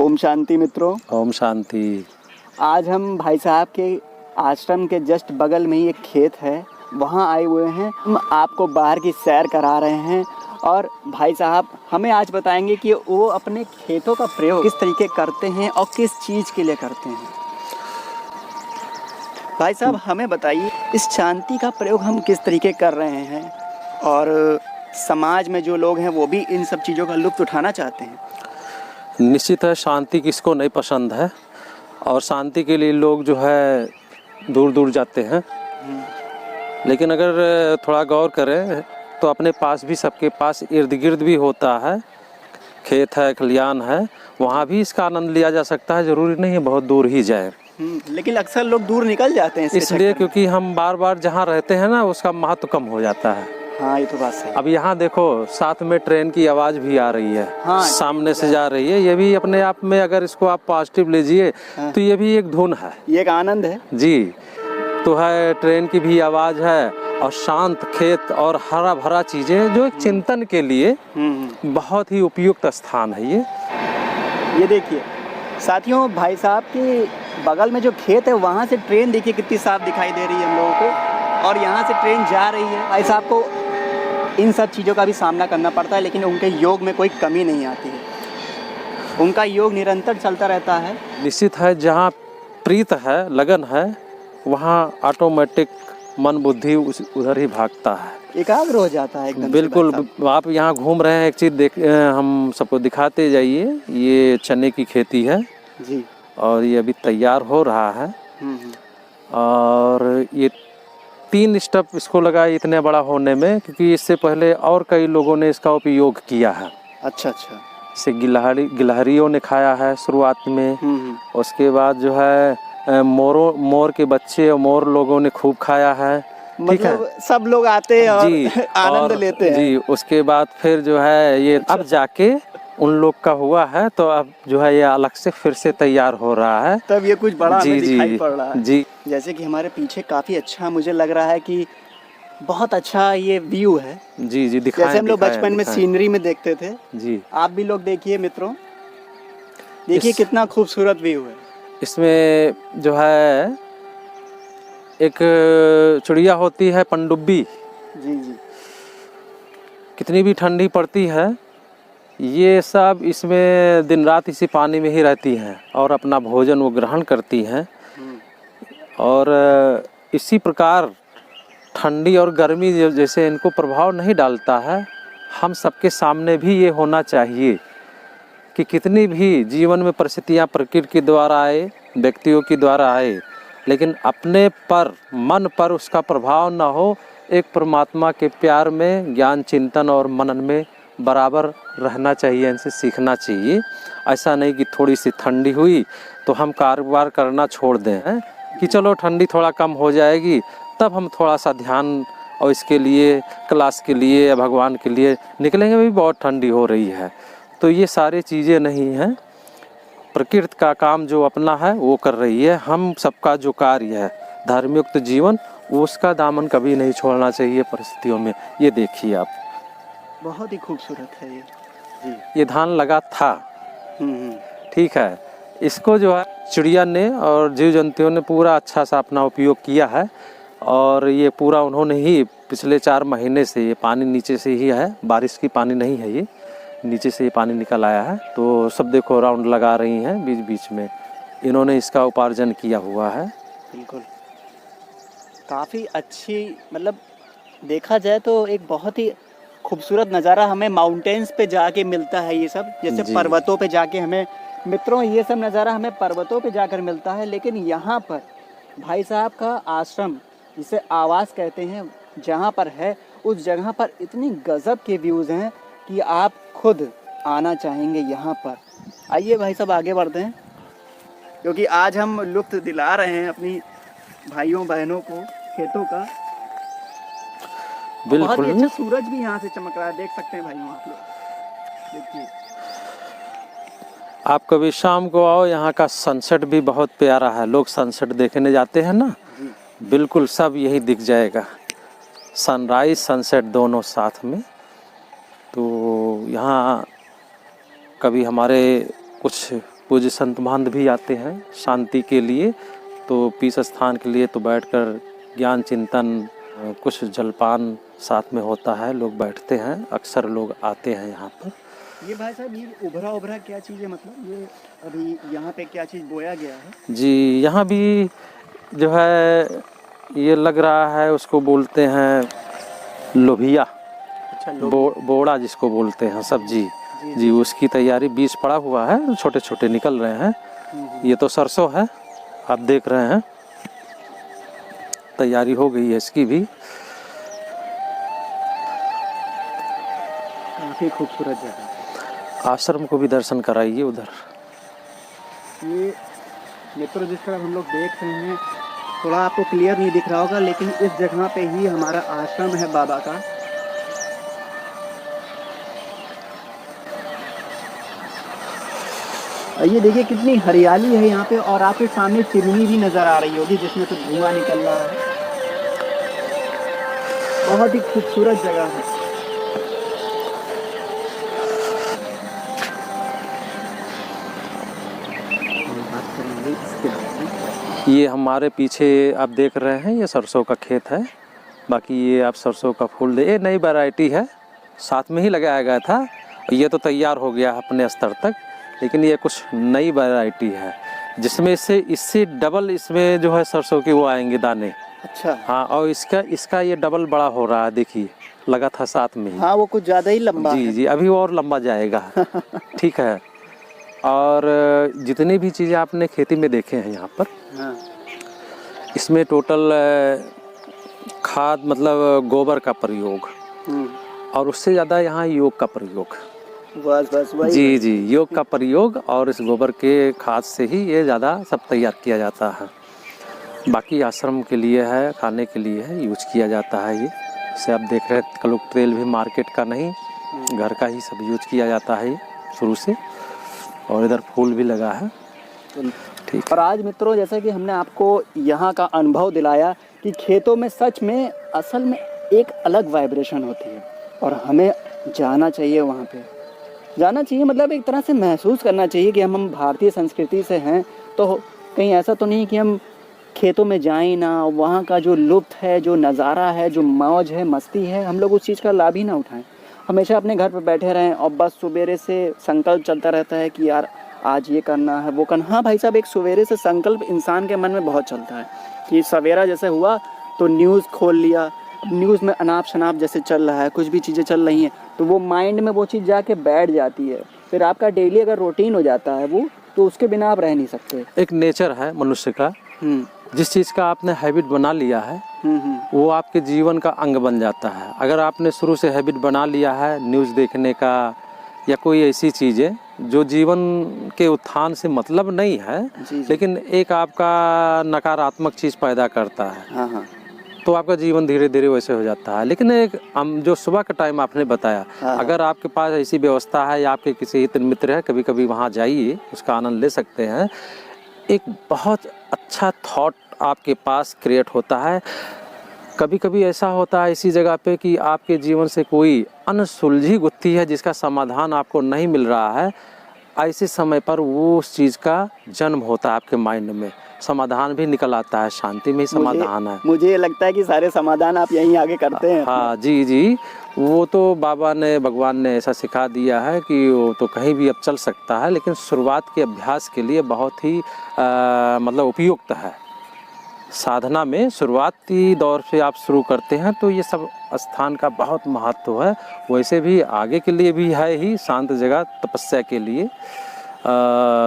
ओम शांति मित्रों। ओम शांति। आज हम भाई साहब के आश्रम के जस्ट बगल में ही एक खेत है, वहाँ आए हुए हैं। हम आपको बाहर की सैर करा रहे हैं और भाई साहब हमें आज बताएंगे कि वो अपने खेतों का प्रयोग किस तरीके करते हैं और किस चीज़ के लिए करते हैं। भाई साहब हमें बताइए, इस शांति का प्रयोग हम किस तरीके कर रहे हैं और समाज में जो लोग हैं वो भी इन सब चीज़ों का लुत्फ़ उठाना चाहते हैं। निश्चित है, शांति किसको नहीं पसंद है और शांति के लिए लोग जो है दूर दूर जाते हैं। लेकिन अगर थोड़ा गौर करें तो अपने पास भी, सबके पास इर्द गिर्द भी होता है, खेत है, खलियान है, वहाँ भी इसका आनंद लिया जा सकता है। ज़रूरी नहीं है बहुत दूर ही जाए। लेकिन अक्सर लोग दूर निकल जाते हैं इसलिए क्योंकि हम बार बार जहाँ रहते हैं ना, उसका महत्व कम हो जाता है। हाँ, ये तो बात सही। अब यहाँ देखो, साथ में ट्रेन की आवाज़ भी आ रही है। हाँ, सामने से जा रही है। ये भी अपने आप में, अगर इसको आप पॉजिटिव लीजिए तो ये भी एक धुन है, ये एक आनंद है जी। तो है, ट्रेन की भी आवाज़ है और शांत खेत और हरा भरा चीज़ें, जो एक चिंतन के लिए बहुत ही उपयुक्त स्थान है ये। देखिए साथियों, भाई साहब के बगल में जो खेत है वहाँ से ट्रेन देखिए कितनी साफ दिखाई दे रही है हम लोगों को, और यहाँ से ट्रेन जा रही है। भाई साहब को इन सब चीज़ों का भी सामना करना पड़ता है, लेकिन उनके योग में कोई कमी नहीं आती है। उनका योग निरंतर चलता रहता है। निश्चित है, जहाँ प्रीत है, लगन है, वहाँ ऑटोमेटिक मन बुद्धि उधर ही भागता है, एकाग्र हो जाता है एकदम। बिल्कुल। आप यहाँ घूम रहे हैं, एक चीज़ देख, हम सबको दिखाते जाइए। ये चने की खेती है जी, और ये अभी तैयार हो रहा है। और ये 3 स्टेप इसको लगा इतने बड़ा होने में, क्योंकि इससे पहले और कई लोगों ने इसका उपयोग किया है। अच्छा अच्छा। इसे गिलहरियों ने खाया है शुरुआत में। उसके बाद जो है मोर के बच्चे और मोर लोगों ने खूब खाया है। ठीक है, सब लोग आते हैं और जी, आनंद लेते हैं जी। उसके बाद फिर जो है ये अब जाके उन लोग का हुआ है, तो अब जो है ये अलग से फिर से तैयार हो रहा है। तब ये कुछ बड़ा जी, हमें दिखाई पड़ रहा है। जी। जैसे कि हमारे पीछे काफ़ी अच्छा मुझे लग रहा है कि बहुत अच्छा ये व्यू है। जी जी, दिखाएं। जैसे हम लोग बचपन में सीनरी में देखते थे, जी। आप भी लोग देखिए मित्रों, देखिए कितना खूबसूरत व्यू है। इसमें जो है एक चिड़िया होती है, पनडुब्बी। जी जी। कितनी भी ठंडी पड़ती है, ये सब इसमें दिन रात इसी पानी में ही रहती हैं और अपना भोजन वो ग्रहण करती हैं। और इसी प्रकार ठंडी और गर्मी जैसे इनको प्रभाव नहीं डालता है, हम सबके सामने भी ये होना चाहिए कि कितनी भी जीवन में परिस्थितियाँ प्रकृति के द्वारा आए, व्यक्तियों के द्वारा आए, लेकिन अपने पर, मन पर उसका प्रभाव ना हो। एक परमात्मा के प्यार में, ज्ञान चिंतन और मनन में बराबर रहना चाहिए, इनसे सीखना चाहिए। ऐसा नहीं कि थोड़ी सी ठंडी हुई तो हम कारोबार करना छोड़ दें, कि चलो ठंडी थोड़ा कम हो जाएगी तब हम थोड़ा सा ध्यान और इसके लिए, क्लास के लिए या भगवान के लिए निकलेंगे, भी बहुत ठंडी हो रही है। तो ये सारी चीज़ें नहीं हैं। प्रकृति का काम जो अपना है वो कर रही है। हम सबका जो कार्य है धर्मयुक्त जीवन, उसका दामन कभी नहीं छोड़ना चाहिए परिस्थितियों में। ये देखिए आप, बहुत ही खूबसूरत है ये जी। ये धान लगा था, ठीक है, इसको जो है चिड़िया ने और जीव जंतुओं ने पूरा अच्छा सा अपना उपयोग किया है। और ये पूरा उन्होंने ही पिछले 4 महीने से, ये पानी नीचे से ही है, बारिश की पानी नहीं है, ये नीचे से ये पानी निकल आया है। तो सब देखो राउंड लगा रही हैं बीच बीच में, इन्होंने इसका उपार्जन किया हुआ है। बिल्कुल, काफ़ी अच्छी, मतलब देखा जाए तो एक बहुत ही खूबसूरत नज़ारा हमें माउंटेन्स पे जाके मिलता है। ये सब जैसे पर्वतों पे जाके हमें, मित्रों, ये सब नज़ारा हमें पर्वतों पे जाकर मिलता है, लेकिन यहाँ पर भाई साहब का आश्रम, जिसे आवास कहते हैं, जहाँ पर है, उस जगह पर इतनी गज़ब के व्यूज़ हैं कि आप खुद आना चाहेंगे यहाँ पर। आइए भाई साहब आगे बढ़ते हैं, क्योंकि आज हम लुत्फ़ दिला रहे हैं अपनी भाइयों बहनों को खेतों का। बिल्कुल। बहुत ही अच्छा सूरज भी यहाँ से चमक रहा है, देख सकते हैं भाइयों आप लोग, देखिए। आप कभी शाम को आओ, यहाँ का सनसेट भी बहुत प्यारा है। लोग सनसेट देखने जाते हैं ना, बिल्कुल सब यही दिख जाएगा, सनराइज सनसेट दोनों साथ में। तो यहाँ कभी हमारे कुछ पूज्य संत महंत भी आते हैं शांति के लिए, तो पीस स्थान के लिए तो बैठकर ज्ञान चिंतन, कुछ जलपान साथ में होता है, लोग बैठते हैं, अक्सर लोग आते हैं यहाँ पर। ये भाई साहब, ये उभरा उभरा क्या चीज़ है, मतलब ये अभी यहाँ पे क्या चीज़ बोया गया है? जी, यहाँ भी जो है ये लग रहा है, उसको बोलते हैं लोबिया। अच्छा, बोड़ा जिसको बोलते हैं सब्जी। जी, उसकी तैयारी, बीज पड़ा हुआ है, छोटे छोटे निकल रहे हैं। ये तो सरसों है, आप देख रहे हैं, तैयारी हो गई है इसकी भी। काफ़ी खूबसूरत जगह। आश्रम को भी दर्शन कराइए उधर। ये मित्रों, जिस तरह हम लोग देख रहे हैं, थोड़ा आपको क्लियर नहीं दिख रहा होगा, लेकिन इस जगह पे ही हमारा आश्रम है बाबा का। ये देखिए कितनी हरियाली है यहाँ पे, और आपके सामने चिमनी भी नज़र आ रही होगी जिसमें से धुआं निकल रहा है। बहुत ही खूबसूरत जगह है। ये हमारे पीछे आप देख रहे हैं, ये सरसों का खेत है। बाकी ये आप सरसों का फूल, ये नई वैरायटी है, साथ में ही लगाया गया था। ये तो तैयार हो गया अपने स्तर तक, लेकिन ये कुछ नई वैरायटी है जिसमें इससे डबल इसमें जो है सरसों के वो आएंगे दाने। अच्छा। हाँ, और इसका ये डबल बड़ा हो रहा है, देखिए लगा था साथ में ही। हाँ, वो कुछ ज़्यादा ही लंबा जी है। जी, अभी और लंबा जाएगा। ठीक है। और जितनी भी चीज़ें आपने खेती में देखे हैं यहाँ पर, हाँ। इसमें टोटल खाद मतलब गोबर का प्रयोग, और उससे ज़्यादा यहाँ योग का प्रयोग। बस वही। जी जी, योग का प्रयोग, और इस गोबर के खाद से ही ये ज़्यादा सब तैयार किया जाता है। बाकी आश्रम के लिए है, खाने के लिए है, यूज किया जाता है। ये जैसे आप देख रहे हैं, कलुक तेल भी मार्केट का नहीं, घर का ही सब यूज किया जाता है ये शुरू से। और इधर फूल भी लगा है। ठीक। और आज मित्रों, जैसा कि हमने आपको यहाँ का अनुभव दिलाया कि खेतों में सच में असल में एक अलग वाइब्रेशन होती है, और हमें जाना चाहिए, वहाँ पे जाना चाहिए, मतलब एक तरह से महसूस करना चाहिए कि हम भारतीय संस्कृति से हैं। तो कहीं ऐसा तो नहीं कि हम खेतों में जाएं ना, वहाँ का जो लुत्फ़ है, जो नज़ारा है, जो मौज है, मस्ती है, हम लोग उस चीज़ का लाभ ही ना उठाएं। हमेशा अपने घर पर बैठे रहें और बस सवेरे से संकल्प चलता रहता है कि यार आज ये करना है, वो करना। हाँ भाई साहब, एक सवेरे से संकल्प इंसान के मन में बहुत चलता है कि सवेरा जैसे हुआ तो न्यूज़ खोल लिया, न्यूज़ में अनाप शनाप जैसे चल रहा है, कुछ भी चीज़ें चल रही हैं, तो वो माइंड में वो चीज़ जाके बैठ जाती है। फिर आपका डेली अगर रूटीन हो जाता है वो, तो उसके बिना आप रह नहीं सकते। एक नेचर है मनुष्य का, जिस चीज़ का आपने हैबिट बना लिया है वो आपके जीवन का अंग बन जाता है। अगर आपने शुरू से हैबिट बना लिया है न्यूज़ देखने का, या कोई ऐसी चीज़ें जो जीवन के उत्थान से मतलब नहीं है, लेकिन एक आपका नकारात्मक चीज़ पैदा करता है, हाँ, तो आपका जीवन धीरे धीरे वैसे हो जाता है। लेकिन एक जो सुबह का टाइम आपने बताया, अगर आपके पास ऐसी व्यवस्था है या आपके किसी हित मित्र है, कभी कभी वहाँ जाइए, उसका आनंद ले सकते हैं। एक बहुत अच्छा थॉट आपके पास क्रिएट होता है। कभी कभी ऐसा होता है इसी जगह पे कि आपके जीवन से कोई अनसुलझी गुत्थी है जिसका समाधान आपको नहीं मिल रहा है, ऐसे समय पर वो उस चीज़ का जन्म होता है आपके माइंड में, समाधान भी निकल आता है, शांति में ही समाधान है। मुझे लगता है कि सारे समाधान आप यहीं आगे करते हैं। हाँ जी जी, वो तो बाबा ने, भगवान ने ऐसा सिखा दिया है कि वो तो कहीं भी अब चल सकता है, लेकिन शुरुआत के अभ्यास के लिए बहुत ही मतलब उपयुक्त है। साधना में शुरुआती दौर से आप शुरू करते हैं तो ये सब स्थान का बहुत महत्व है। वैसे भी आगे के लिए भी है ही, शांत जगह तपस्या के लिए।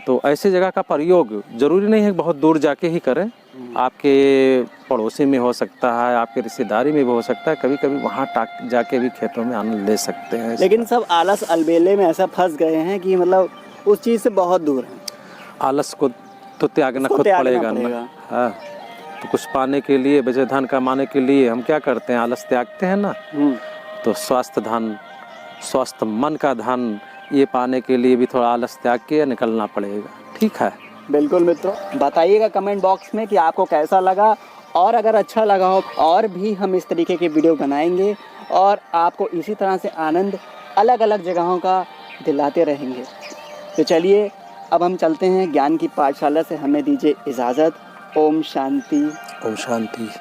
तो ऐसे जगह का प्रयोग ज़रूरी नहीं है बहुत दूर जाके ही करें, आपके पड़ोसी में हो सकता है, आपके रिश्तेदारी में भी हो सकता है, कभी कभी वहाँ जाके भी खेतों में आनंद ले सकते हैं। लेकिन सब आलस अलबेले में ऐसा फंस गए हैं कि मतलब उस चीज़ से बहुत दूर हैं। आलस को तो त्यागना खुद पड़ेगा ना। हाँ, तो कुछ पाने के लिए, बचे धन कमाने के लिए हम क्या करते हैं, आलस त्यागते हैं ना। तो स्वस्थ धन, स्वस्थ मन का धन, ये पाने के लिए भी थोड़ा आलस त्याग के निकलना पड़ेगा। ठीक है, बिल्कुल मित्रों, बताइएगा कमेंट बॉक्स में कि आपको कैसा लगा, और अगर अच्छा लगा हो और भी हम इस तरीके के वीडियो बनाएंगे और आपको इसी तरह से आनंद अलग अलग जगहों का दिलाते रहेंगे। तो चलिए अब हम चलते हैं ज्ञान की पाठशाला से, हमें दीजिए इजाज़त। ओम शांति। ओम शांति।